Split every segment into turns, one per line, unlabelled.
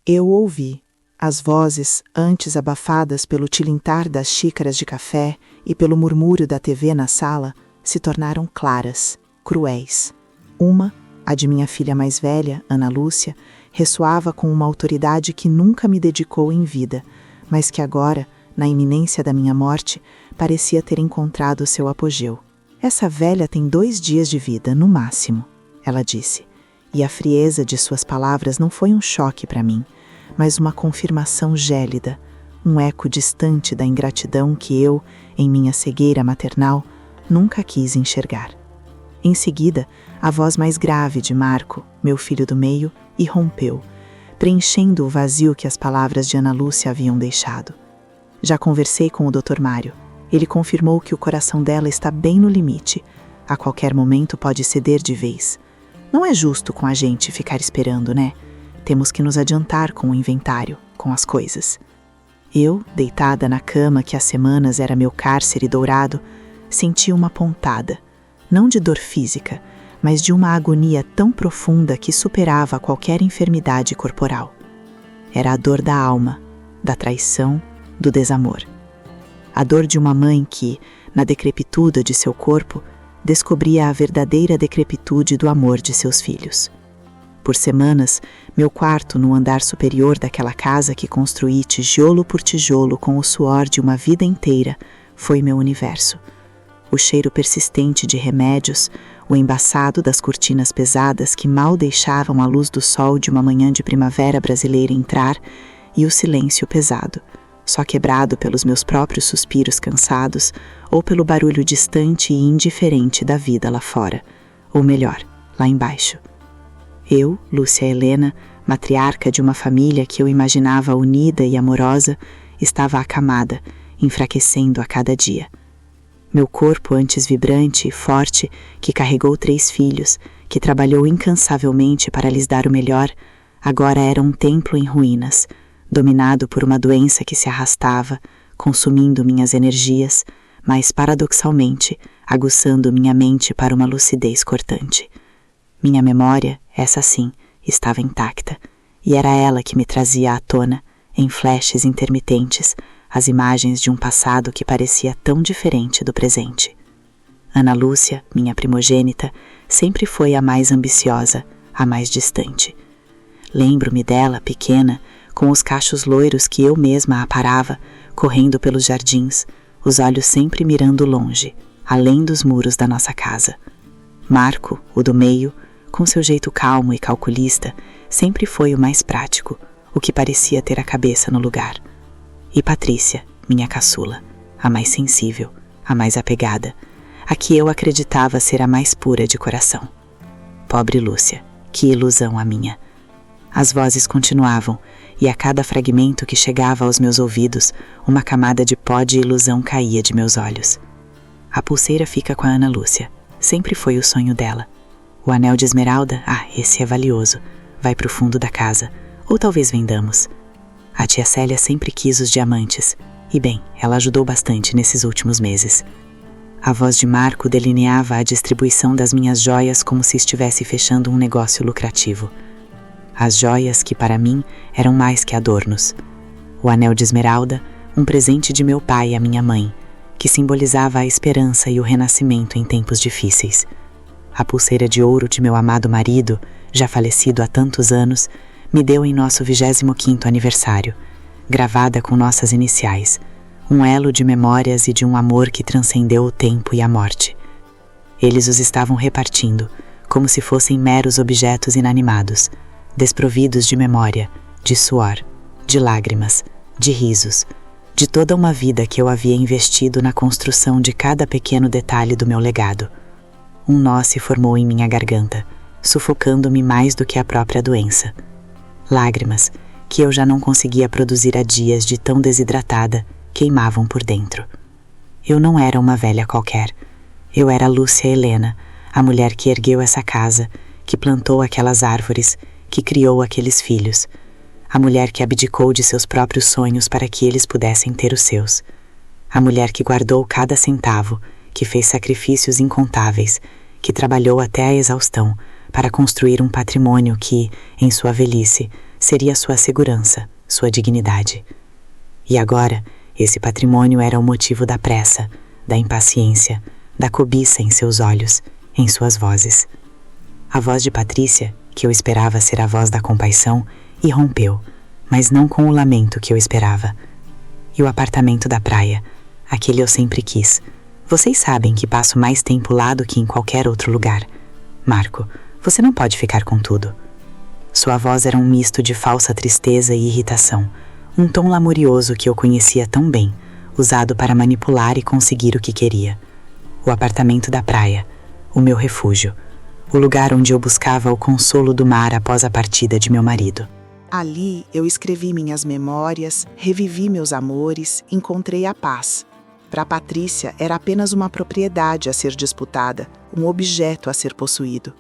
Eu ouvi. As vozes, antes abafadas pelo tilintar das xícaras de café e pelo murmúrio da TV na sala, se tornaram claras, cruéis. Uma, a de minha filha mais velha, Ana Lúcia, ressoava com uma autoridade que nunca me dedicou em vida, mas que agora, na iminência da minha morte, parecia ter encontrado seu apogeu. Essa velha tem 2 dias de vida, no máximo, ela disse, e a frieza de suas palavras não foi um choque para mim, mas uma confirmação gélida, um eco distante da ingratidão que eu, em minha cegueira maternal, nunca quis enxergar. Em seguida, a voz mais grave de Marco, meu filho do meio, irrompeu, preenchendo o vazio que as palavras de Ana Lúcia haviam deixado. Já conversei com o Dr. Mário. Ele confirmou que o coração dela está bem no limite. A qualquer momento pode ceder de vez. Não é justo com a gente ficar esperando, né? Temos que nos adiantar com o inventário, com as coisas. Eu, deitada na cama que há semanas era meu cárcere dourado, senti uma pontada, não de dor física, mas de uma agonia tão profunda que superava qualquer enfermidade corporal. Era a dor da alma, da traição, do desamor. A dor de uma mãe que, na decrepitude de seu corpo, descobria a verdadeira decrepitude do amor de seus filhos. Por semanas, meu quarto no andar superior daquela casa que construí tijolo por tijolo com o suor de uma vida inteira foi meu universo. O cheiro persistente de remédios, o embaçado das cortinas pesadas que mal deixavam a luz do sol de uma manhã de primavera brasileira entrar e o silêncio pesado, só quebrado pelos meus próprios suspiros cansados ou pelo barulho distante e indiferente da vida lá fora, ou melhor, lá embaixo. Eu, Lúcia Helena, matriarca de uma família que eu imaginava unida e amorosa, estava acamada, enfraquecendo a cada dia. Meu corpo, antes vibrante e forte, que carregou 3 filhos, que trabalhou incansavelmente para lhes dar o melhor, agora era um templo em ruínas, dominado por uma doença que se arrastava, consumindo minhas energias, mas, paradoxalmente, aguçando minha mente para uma lucidez cortante. Minha memória, essa sim, estava intacta, e era ela que me trazia à tona, em flashes intermitentes, as imagens de um passado que parecia tão diferente do presente. Ana Lúcia, minha primogênita, sempre foi a mais ambiciosa, a mais distante. Lembro-me dela, pequena, com os cachos loiros que eu mesma aparava, correndo pelos jardins, os olhos sempre mirando longe, além dos muros da nossa casa. Marco, o do meio, com seu jeito calmo e calculista, sempre foi o mais prático, o que parecia ter a cabeça no lugar. E Patrícia, minha caçula, a mais sensível, a mais apegada, a que eu acreditava ser a mais pura de coração. Pobre Lúcia, que ilusão a minha! As vozes continuavam, e a cada fragmento que chegava aos meus ouvidos, uma camada de pó de ilusão caía de meus olhos. A pulseira fica com a Ana Lúcia, sempre foi o sonho dela. O anel de esmeralda, esse é valioso, vai para o fundo da casa, ou talvez vendamos. A tia Célia sempre quis os diamantes, e bem, ela ajudou bastante nesses últimos meses. A voz de Marco delineava a distribuição das minhas joias como se estivesse fechando um negócio lucrativo. As joias que, para mim, eram mais que adornos. O anel de esmeralda, um presente de meu pai à minha mãe, que simbolizava a esperança e o renascimento em tempos difíceis. A pulseira de ouro de meu amado marido, já falecido há tantos anos, me deu em nosso 25º aniversário, gravada com nossas iniciais, um elo de memórias e de um amor que transcendeu o tempo e a morte. Eles os estavam repartindo, como se fossem meros objetos inanimados, desprovidos de memória, de suor, de lágrimas, de risos, de toda uma vida que eu havia investido na construção de cada pequeno detalhe do meu legado. Um nó se formou em minha garganta, sufocando-me mais do que a própria doença. Lágrimas, que eu já não conseguia produzir há dias de tão desidratada, queimavam por dentro. Eu não era uma velha qualquer. Eu era Lúcia Helena, a mulher que ergueu essa casa, que plantou aquelas árvores, que criou aqueles filhos. A mulher que abdicou de seus próprios sonhos para que eles pudessem ter os seus. A mulher que guardou cada centavo, que fez sacrifícios incontáveis, que trabalhou até a exaustão para construir um patrimônio que, em sua velhice,
seria sua segurança, sua dignidade. E agora, esse patrimônio era o motivo da pressa, da impaciência, da cobiça em seus olhos, em suas vozes. A voz de Patrícia, que eu esperava ser a voz da compaixão, irrompeu, mas não com o lamento que eu esperava. E o apartamento da praia, aquele eu sempre quis. Vocês sabem que passo mais tempo lá do que em qualquer outro lugar. Marco, você não pode ficar com tudo. Sua voz era um misto de falsa tristeza e irritação, um tom lamurioso que eu conhecia tão bem, usado para manipular e conseguir o que queria. O apartamento da praia, o meu refúgio, o lugar onde eu buscava o consolo do mar após a partida de meu marido.
Ali eu escrevi minhas memórias, revivi meus amores, encontrei a paz. Para Patrícia era apenas uma propriedade a ser disputada, um objeto a ser possuído.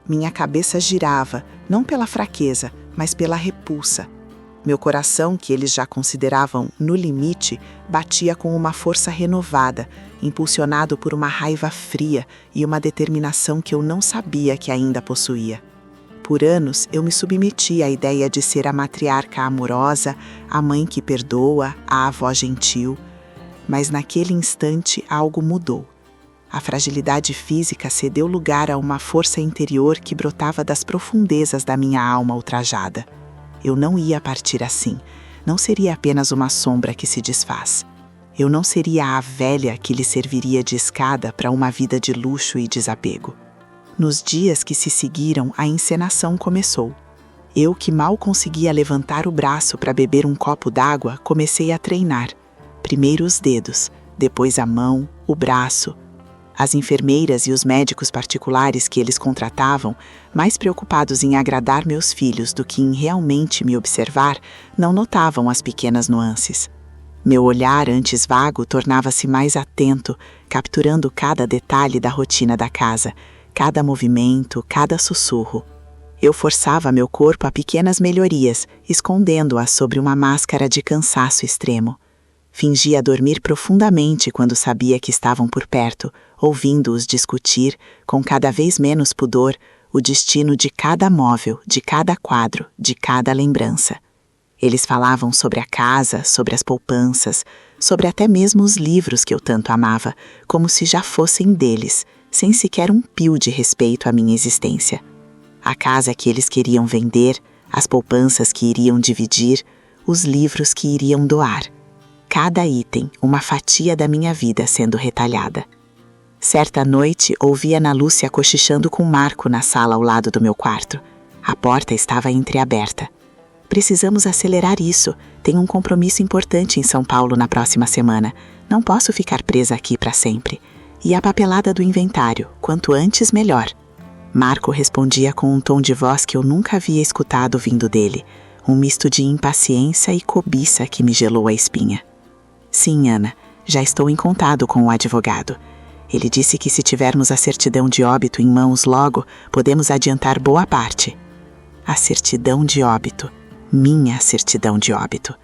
Minha cabeça girava, não pela fraqueza, mas pela repulsa. Meu coração, que eles já consideravam no limite, batia com uma força renovada, impulsionado por uma raiva fria e uma determinação que eu não sabia que ainda possuía. Por anos, eu me submeti à ideia de ser a matriarca amorosa, a mãe que perdoa, a avó gentil. Mas naquele instante algo mudou. A fragilidade física cedeu lugar a uma força interior que brotava das profundezas da minha alma ultrajada. Eu não ia partir assim. Não seria apenas uma sombra que se desfaz. Eu não seria a velha que lhe serviria de escada para uma vida de luxo e desapego. Nos dias que se seguiram, a encenação começou. Eu, que mal conseguia levantar o braço para beber um copo d'água, comecei a treinar. Primeiro os dedos, depois a mão, o braço. As enfermeiras e os médicos particulares que eles contratavam, mais preocupados em agradar meus filhos do que em realmente me observar, não notavam as pequenas nuances. Meu olhar, antes vago, tornava-se mais atento, capturando cada detalhe da rotina da casa, cada movimento, cada sussurro. Eu forçava meu corpo a pequenas melhorias, escondendo-as sobre uma máscara de cansaço extremo. Fingia dormir profundamente quando sabia que estavam por perto, ouvindo-os discutir, com cada vez menos pudor, o destino de cada móvel, de cada quadro, de cada lembrança. Eles falavam sobre a casa, sobre as poupanças, sobre até mesmo os livros que eu tanto amava, como se já fossem deles, sem sequer um pio de respeito à minha existência. A casa que eles queriam vender, as poupanças que iriam dividir, os livros que iriam doar. Cada item, uma fatia da minha vida sendo retalhada. Certa noite, ouvi Ana Lúcia cochichando com Marco na sala ao lado do meu quarto. A porta estava entreaberta. Precisamos acelerar isso. Tenho um compromisso importante em São Paulo na próxima semana. Não posso ficar presa aqui para sempre. E a papelada do inventário, quanto antes melhor. Marco respondia com um tom de voz que eu nunca havia escutado vindo dele, um misto de impaciência e cobiça que me gelou a espinha. Sim, Ana, já estou em contato com o advogado. Ele disse que se tivermos a certidão de óbito em mãos logo, podemos adiantar boa parte. A certidão de óbito, minha certidão de óbito.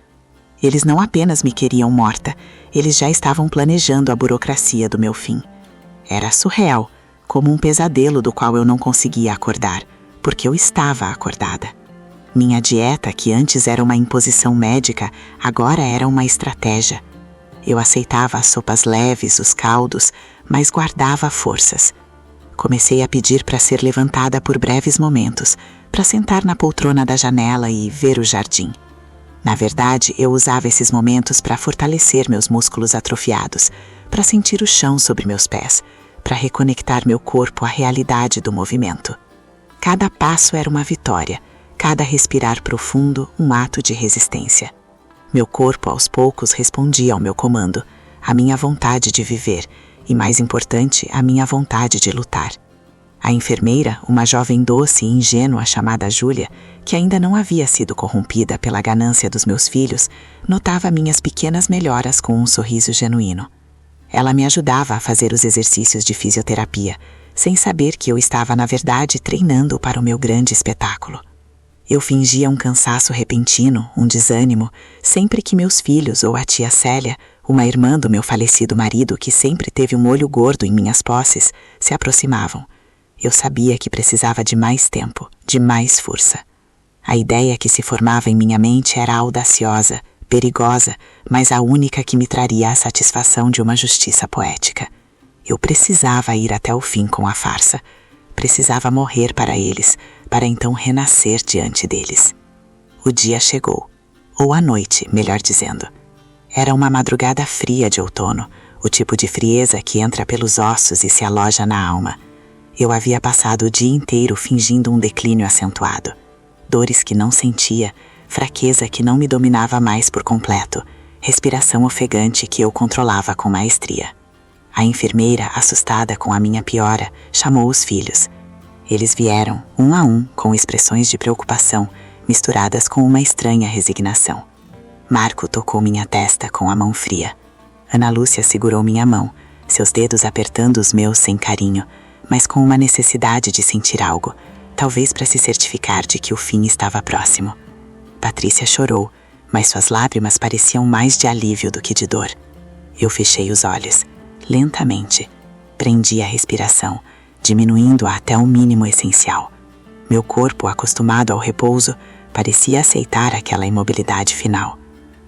Eles não apenas me queriam morta, eles já estavam planejando a burocracia do meu fim. Era surreal, como um pesadelo do qual eu não conseguia acordar, porque eu estava acordada. Minha dieta, que antes era uma imposição médica, agora era uma estratégia. Eu aceitava as sopas leves, os caldos, mas guardava forças. Comecei a pedir para ser levantada por breves momentos, para sentar na poltrona da janela e ver o jardim. Na verdade, eu usava esses momentos para fortalecer meus músculos atrofiados, para sentir o chão sobre meus pés, para reconectar meu corpo à realidade do movimento. Cada passo era uma vitória, cada respirar profundo um ato de resistência. Meu corpo, aos poucos, respondia ao meu comando, à minha vontade de viver e, mais importante, à minha vontade de lutar. A enfermeira, uma jovem doce e ingênua chamada Júlia, que ainda não havia sido corrompida pela ganância dos meus filhos, notava minhas pequenas melhoras com um sorriso genuíno. Ela me ajudava a fazer os exercícios de fisioterapia, sem saber que eu estava, na verdade, treinando para o meu grande espetáculo. Eu fingia um cansaço repentino, um desânimo, sempre que meus filhos ou a tia Célia, uma irmã do meu falecido marido que sempre teve um olho gordo em minhas posses, se aproximavam. Eu sabia que precisava de mais tempo, de mais força.
A ideia que se formava em minha mente era audaciosa, perigosa, mas a única que me traria a satisfação de uma justiça poética. Eu precisava ir até o fim com a farsa. Precisava morrer para eles, para então renascer diante deles. O dia chegou, ou a noite, melhor dizendo. Era uma madrugada fria de outono, o tipo de frieza que entra pelos ossos e se aloja na alma. Eu havia passado o dia inteiro fingindo um declínio acentuado. Dores que não sentia, fraqueza que não me dominava mais por completo, respiração ofegante que eu controlava com maestria. A enfermeira, assustada com a minha piora, chamou os filhos. Eles vieram, um a um, com expressões de preocupação, misturadas com uma estranha resignação. Marco tocou minha testa com a mão fria. Ana Lúcia segurou minha mão, seus dedos apertando os meus sem carinho, mas com uma necessidade de sentir algo, talvez para se certificar de que o fim estava próximo. Patrícia chorou, mas suas lágrimas pareciam mais de alívio do que de dor. Eu fechei os olhos, lentamente. Prendi a respiração, diminuindo-a até o mínimo essencial. Meu corpo, acostumado ao repouso, parecia aceitar aquela imobilidade final.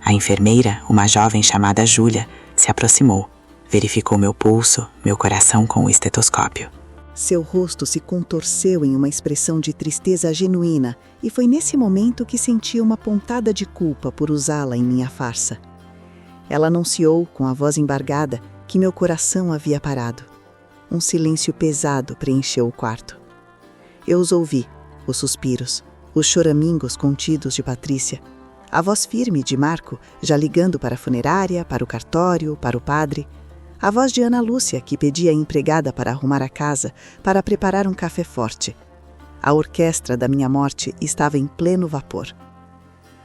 A enfermeira, uma jovem chamada Júlia, se aproximou, verificou meu pulso, meu coração com o estetoscópio.
Seu rosto se contorceu em uma expressão de tristeza genuína e foi nesse momento que senti uma pontada de culpa por usá-la em minha farsa. Ela anunciou, com a voz embargada, que meu coração havia parado. Um silêncio pesado preencheu o quarto. Eu os ouvi, os suspiros, os choramingos contidos de Patrícia, a voz firme de Marco, já ligando para a funerária, para o cartório, para o padre, a voz de Ana Lúcia, que pedia a empregada para arrumar a casa, para preparar um café forte. A orquestra da minha morte estava em pleno vapor.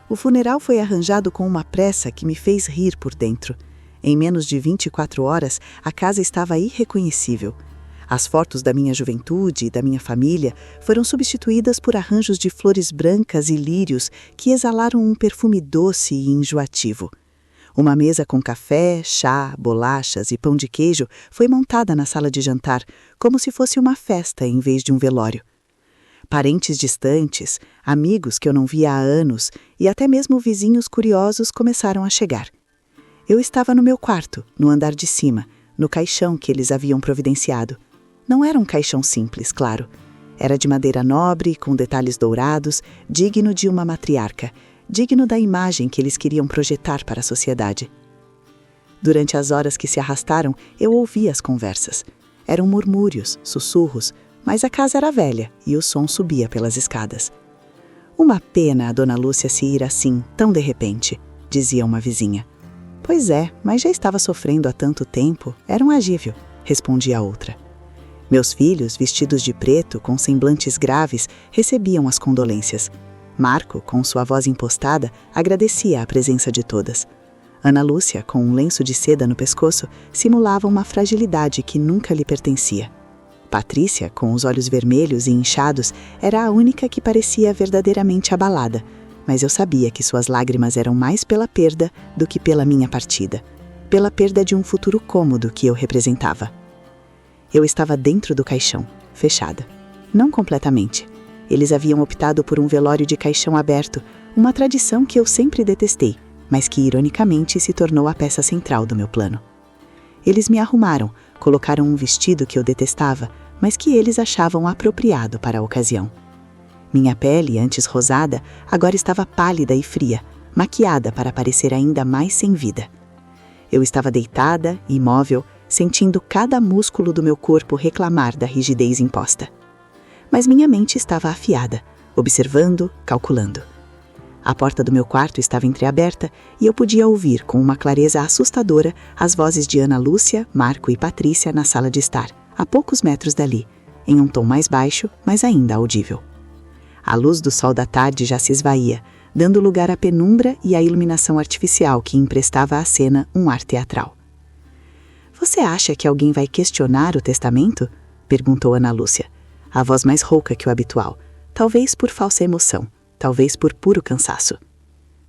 O funeral foi arranjado com uma pressa que me fez rir por dentro. Em menos de 24 horas, a casa estava irreconhecível. As fotos da minha juventude e da minha família foram substituídas por arranjos de flores brancas e lírios que exalaram um perfume doce e enjoativo. Uma mesa com café, chá, bolachas e pão de queijo foi montada na sala de jantar, como se fosse uma festa em vez de um velório. Parentes distantes, amigos que eu não via há anos e até mesmo vizinhos curiosos começaram a chegar. Eu estava no meu quarto, no andar de cima, no caixão que eles haviam providenciado. Não era um caixão simples, claro. Era de madeira nobre, com detalhes dourados, digno de uma matriarca, digno da imagem que eles queriam projetar para a sociedade. Durante as horas que se arrastaram, eu ouvi as conversas. Eram murmúrios, sussurros, mas a casa era velha e o som subia pelas escadas. Uma pena a Dona Lúcia se ir assim, tão de repente, dizia uma vizinha. Pois é, mas já estava sofrendo há tanto tempo, era um agívio, respondia a outra. Meus filhos, vestidos de preto, com semblantes graves, recebiam as condolências. Marco, com sua voz impostada, agradecia a presença de todas. Ana Lúcia, com um lenço de seda no pescoço, simulava uma fragilidade que nunca lhe pertencia. Patrícia, com os olhos vermelhos e inchados, era a única que parecia verdadeiramente abalada, mas eu sabia que suas lágrimas eram mais pela perda do que pela minha partida, pela perda de um futuro cômodo que eu representava. Eu estava dentro do caixão, fechada. Não completamente. Eles haviam optado por um velório de caixão aberto, uma tradição que eu sempre detestei, mas que ironicamente se tornou a peça central do meu plano. Eles me arrumaram, colocaram um vestido que eu detestava, mas que eles achavam apropriado para a ocasião. Minha pele, antes rosada, agora estava pálida e fria, maquiada para parecer ainda mais sem vida. Eu estava deitada, imóvel, sentindo cada músculo do meu corpo reclamar da rigidez imposta. Mas minha mente estava afiada, observando, calculando. A porta do meu quarto estava entreaberta e eu podia ouvir com uma clareza assustadora as vozes de Ana Lúcia, Marco e Patrícia na sala de estar, a poucos metros dali, em um tom mais baixo, mas ainda audível. A luz do sol da tarde já se esvaía, dando lugar à penumbra e à iluminação artificial que emprestava à cena um ar teatral. "Você acha que alguém vai questionar o testamento?" perguntou Ana Lúcia, a voz mais rouca que o habitual, talvez por falsa emoção, talvez por puro cansaço.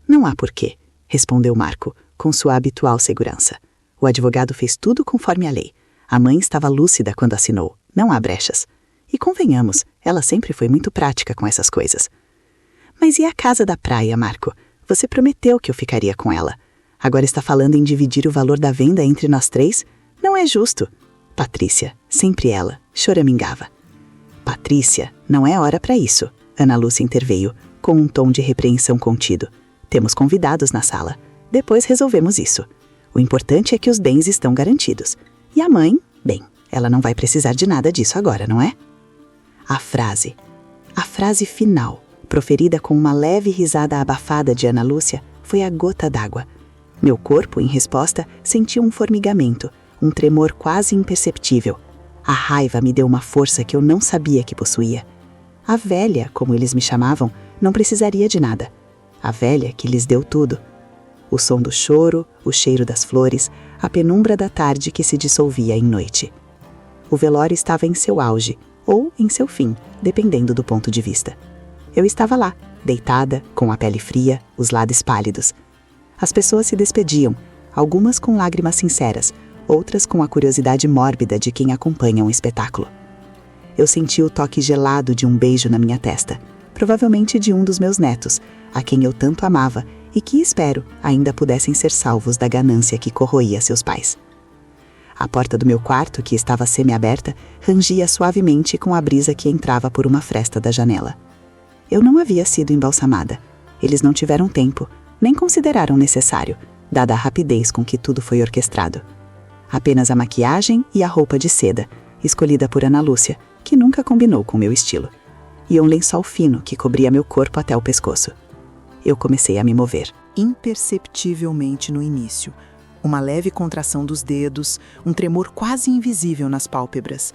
"Não há porquê", respondeu Marco, com sua habitual segurança. O advogado fez tudo conforme a lei. A mãe estava lúcida quando assinou, não há brechas. E convenhamos, ela sempre foi muito prática com essas coisas.
Mas e a casa da praia, Marco? Você prometeu que eu ficaria com ela. Agora está falando em dividir o valor da venda entre nós 3? Não é justo. Patrícia, sempre ela, choramingava. Patrícia, não é hora para isso. Ana Lúcia interveio, com um tom de repreensão contido. Temos convidados na sala. Depois resolvemos isso. O importante é que os bens estão garantidos. E a mãe, bem, ela não vai precisar de nada disso agora, não é? A frase final, proferida com uma leve risada abafada de Ana Lúcia, foi a gota d'água. Meu corpo, em resposta, sentiu um formigamento, um tremor quase imperceptível. A raiva me deu uma força que eu não sabia que possuía. A velha, como eles me chamavam, não precisaria de nada. A velha que lhes deu tudo. O som do choro, o cheiro das flores, a penumbra da tarde que se dissolvia em noite. O velório estava em seu auge, ou em seu fim, dependendo do ponto de vista. Eu estava lá, deitada, com a pele fria, os lábios pálidos. As pessoas se despediam, algumas com lágrimas sinceras, outras com a curiosidade mórbida de quem acompanha um espetáculo. Eu senti o toque gelado de um beijo na minha testa, provavelmente de um dos meus netos, a quem eu tanto amava e que, espero, ainda pudessem ser salvos da ganância que corroía seus pais. A porta do meu quarto, que estava semi-aberta, rangia suavemente com a brisa que entrava por uma fresta da janela. Eu não havia sido embalsamada. Eles não tiveram tempo, nem consideraram necessário, dada a rapidez com que tudo foi orquestrado. Apenas a maquiagem e a roupa de seda, escolhida por Ana Lúcia, que nunca combinou com meu estilo, e um lençol fino que cobria meu corpo até o pescoço. Eu comecei a me mover.
Imperceptivelmente no início, uma leve contração dos dedos, um tremor quase invisível nas pálpebras.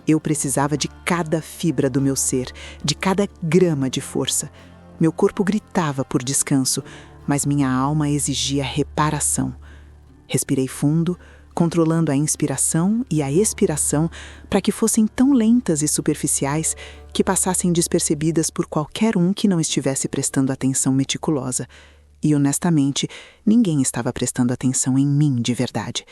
Eu precisava de cada fibra do meu ser, de cada grama de força. Meu corpo gritava por descanso, mas minha alma exigia reparação. Respirei fundo, controlando a inspiração e a expiração para que fossem tão lentas e superficiais que passassem despercebidas por qualquer um que não estivesse prestando atenção meticulosa. E, honestamente, ninguém estava prestando atenção em mim de verdade.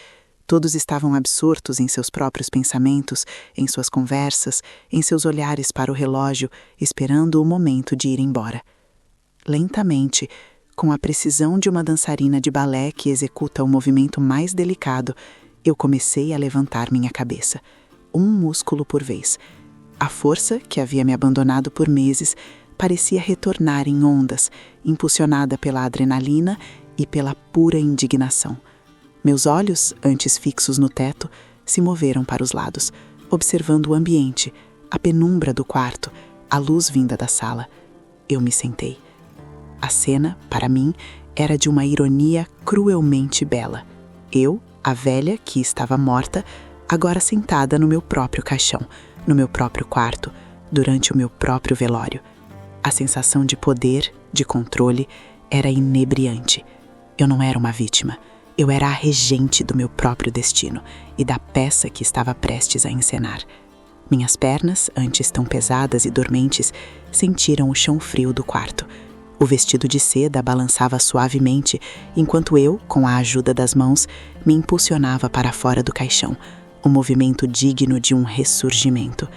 Todos estavam absortos em seus próprios pensamentos, em suas conversas, em seus olhares para o relógio, esperando o momento de ir embora. Lentamente, com a precisão de uma dançarina de balé que executa o movimento mais delicado, eu comecei a levantar minha cabeça, um músculo por vez. A força, que havia me abandonado por meses, parecia retornar em ondas, impulsionada pela adrenalina e pela pura indignação. Meus olhos, antes fixos no teto, se moveram para os lados, observando o ambiente, a penumbra do quarto, a luz vinda da sala. Eu me sentei. A cena, para mim, era de uma ironia cruelmente bela. Eu, a velha que estava morta, agora sentada no meu próprio caixão, no meu próprio quarto, durante o meu próprio velório. A sensação de poder, de controle, era inebriante. Eu não era uma vítima. Eu era a regente do meu próprio destino e da peça que estava prestes a encenar. Minhas pernas, antes tão pesadas e dormentes, sentiram o chão frio do quarto. O vestido de seda balançava suavemente, enquanto eu, com a ajuda das mãos, me impulsionava para fora do caixão, um movimento digno de um ressurgimento.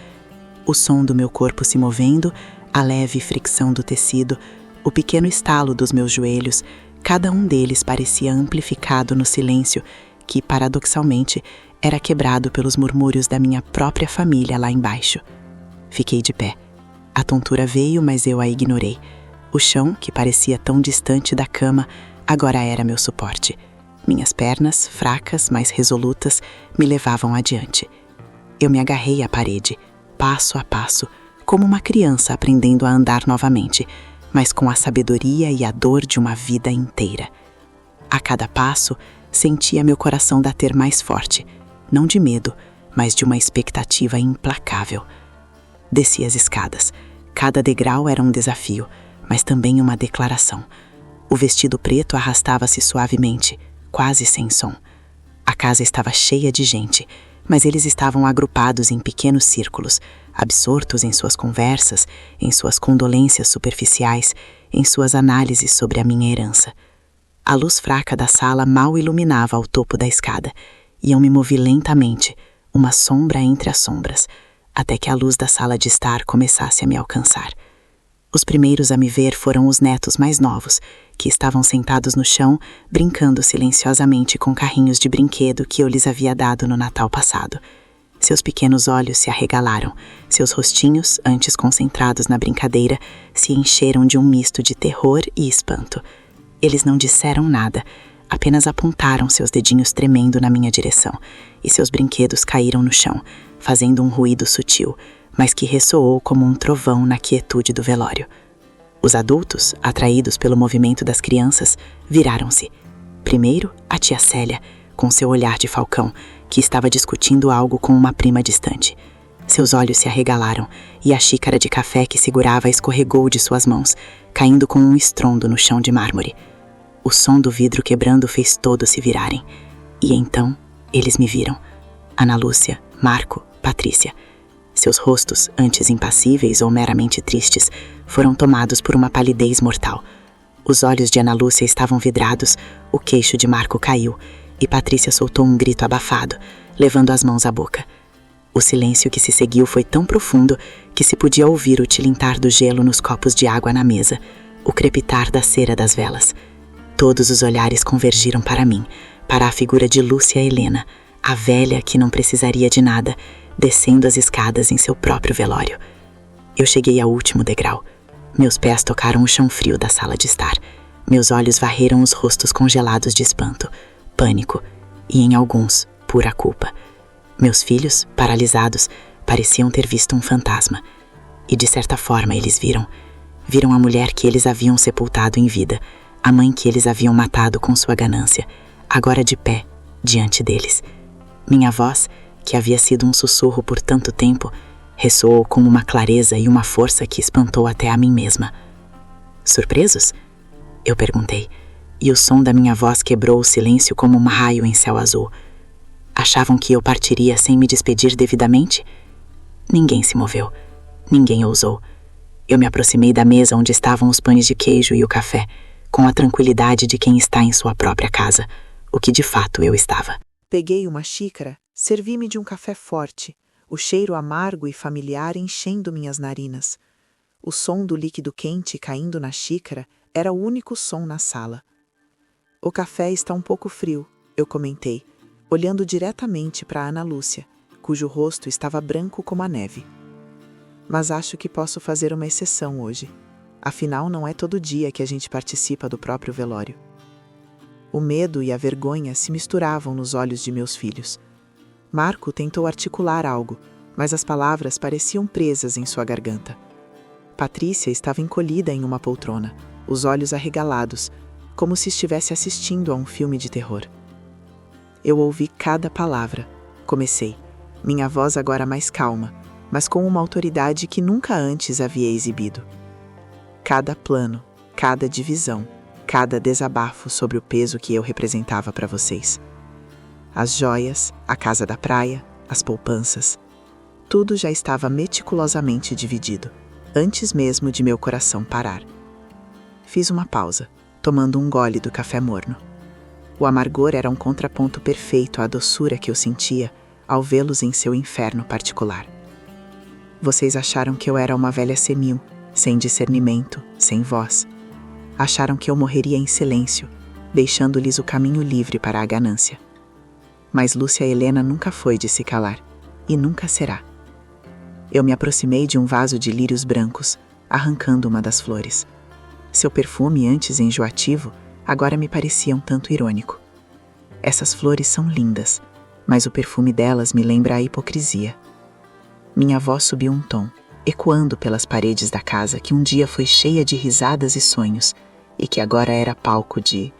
O som do meu corpo se movendo, a leve fricção do tecido, o pequeno estalo dos meus joelhos, cada um deles parecia amplificado no silêncio que, paradoxalmente, era quebrado pelos murmúrios da minha própria família lá embaixo. Fiquei de pé. A tontura veio, mas eu a ignorei. O chão, que parecia tão distante da cama, agora era meu suporte. Minhas pernas, fracas, mas resolutas, me levavam adiante. Eu me agarrei à parede, passo a passo, como uma criança aprendendo a andar novamente, mas com a sabedoria e a dor de uma vida inteira. A cada passo, sentia meu coração bater mais forte, não de medo, mas de uma expectativa implacável. Desci as escadas. Cada degrau era um desafio, mas também uma declaração. O vestido preto arrastava-se suavemente, quase sem som. A casa estava cheia de gente, mas eles estavam agrupados em pequenos círculos, absortos em suas conversas, em suas condolências superficiais, em suas análises sobre a minha herança. A luz fraca da sala mal iluminava o topo da escada, e eu me movi lentamente, uma sombra entre as sombras, até que a luz da sala de estar começasse a me alcançar.
Os primeiros a me ver foram os netos mais novos, que estavam sentados no chão, brincando silenciosamente com carrinhos de brinquedo que eu lhes havia dado no Natal passado. Seus pequenos olhos se arregalaram, seus rostinhos, antes concentrados na brincadeira, se encheram de um misto de terror e espanto. Eles não disseram nada, apenas apontaram seus dedinhos tremendo na minha direção, e seus brinquedos caíram no chão, fazendo um ruído sutil, mas que ressoou como um trovão na quietude do velório. Os adultos, atraídos pelo movimento das crianças, viraram-se. Primeiro, a tia Célia, com seu olhar de falcão, que estava discutindo algo com uma prima distante. Seus olhos se arregalaram e a xícara de café que segurava escorregou de suas mãos, caindo com um estrondo no chão de mármore. O som do vidro quebrando fez todos se virarem. E então, eles me viram. Ana Lúcia, Marco, Patrícia. Seus rostos, antes impassíveis ou meramente tristes, foram tomados por uma palidez mortal. Os olhos de Ana Lúcia estavam vidrados, o queixo de Marco caiu, e Patrícia soltou um grito abafado, levando as mãos à boca. O silêncio que se seguiu foi tão profundo que se podia ouvir o tilintar do gelo nos copos de água na mesa, o crepitar da cera das velas. Todos os olhares convergiram para mim, para a figura de Lúcia Helena, a velha que não precisaria de nada, descendo as escadas em seu próprio velório. Eu cheguei ao último degrau. Meus pés tocaram o chão frio da sala de estar. Meus olhos varreram os rostos congelados de espanto, pânico e, em alguns, pura culpa. Meus filhos, paralisados, pareciam ter visto um fantasma. E, de certa forma, eles viram a mulher que eles haviam sepultado em vida, a mãe que eles haviam matado com sua ganância, agora de pé, diante deles. Minha voz, que havia sido um sussurro por tanto tempo, ressoou com uma clareza e uma força que espantou até a mim mesma. Surpresos? Eu perguntei, e o som da minha voz quebrou o silêncio como um raio em céu azul. Achavam que eu partiria sem me despedir devidamente? Ninguém se moveu, ninguém ousou. Eu me aproximei da mesa onde estavam os pães de queijo e o café, com a tranquilidade de quem está em sua própria casa, o que de fato eu estava.
Peguei uma xícara, servi-me de um café forte, o cheiro amargo e familiar enchendo minhas narinas. O som do líquido quente caindo na xícara era o único som na sala. O café está um pouco frio, eu comentei, olhando diretamente para Ana Lúcia, cujo rosto estava branco como a neve. Mas acho que posso fazer uma exceção hoje. Afinal, não é todo dia que a gente participa do próprio velório. O medo e a vergonha se misturavam nos olhos de meus filhos. Marco tentou articular algo, mas as palavras pareciam presas em sua garganta. Patrícia estava encolhida em uma poltrona, os olhos arregalados, como se estivesse assistindo a um filme de terror. Eu ouvi cada palavra. Comecei, minha voz agora mais calma, mas com uma autoridade que nunca antes havia exibido. Cada plano, cada divisão, cada desabafo sobre o peso que eu representava para vocês. As joias, a casa da praia, as poupanças. Tudo já estava meticulosamente dividido, antes mesmo de meu coração parar. Fiz uma pausa, tomando um gole do café morno. O amargor era um contraponto perfeito à doçura que eu sentia ao vê-los em seu inferno particular. Vocês acharam que eu era uma velha senil, sem discernimento, sem voz. Acharam que eu morreria em silêncio, deixando-lhes o caminho livre para a ganância. Mas Lúcia Helena nunca foi de se calar, e nunca será. Eu me aproximei de um vaso de lírios brancos, arrancando uma das flores. Seu perfume, antes enjoativo, agora me parecia um tanto irônico. Essas flores são lindas, mas o perfume delas me lembra a hipocrisia. Minha voz subiu um tom, ecoando pelas paredes da casa que um dia foi cheia de risadas e sonhos, e que agora era palco de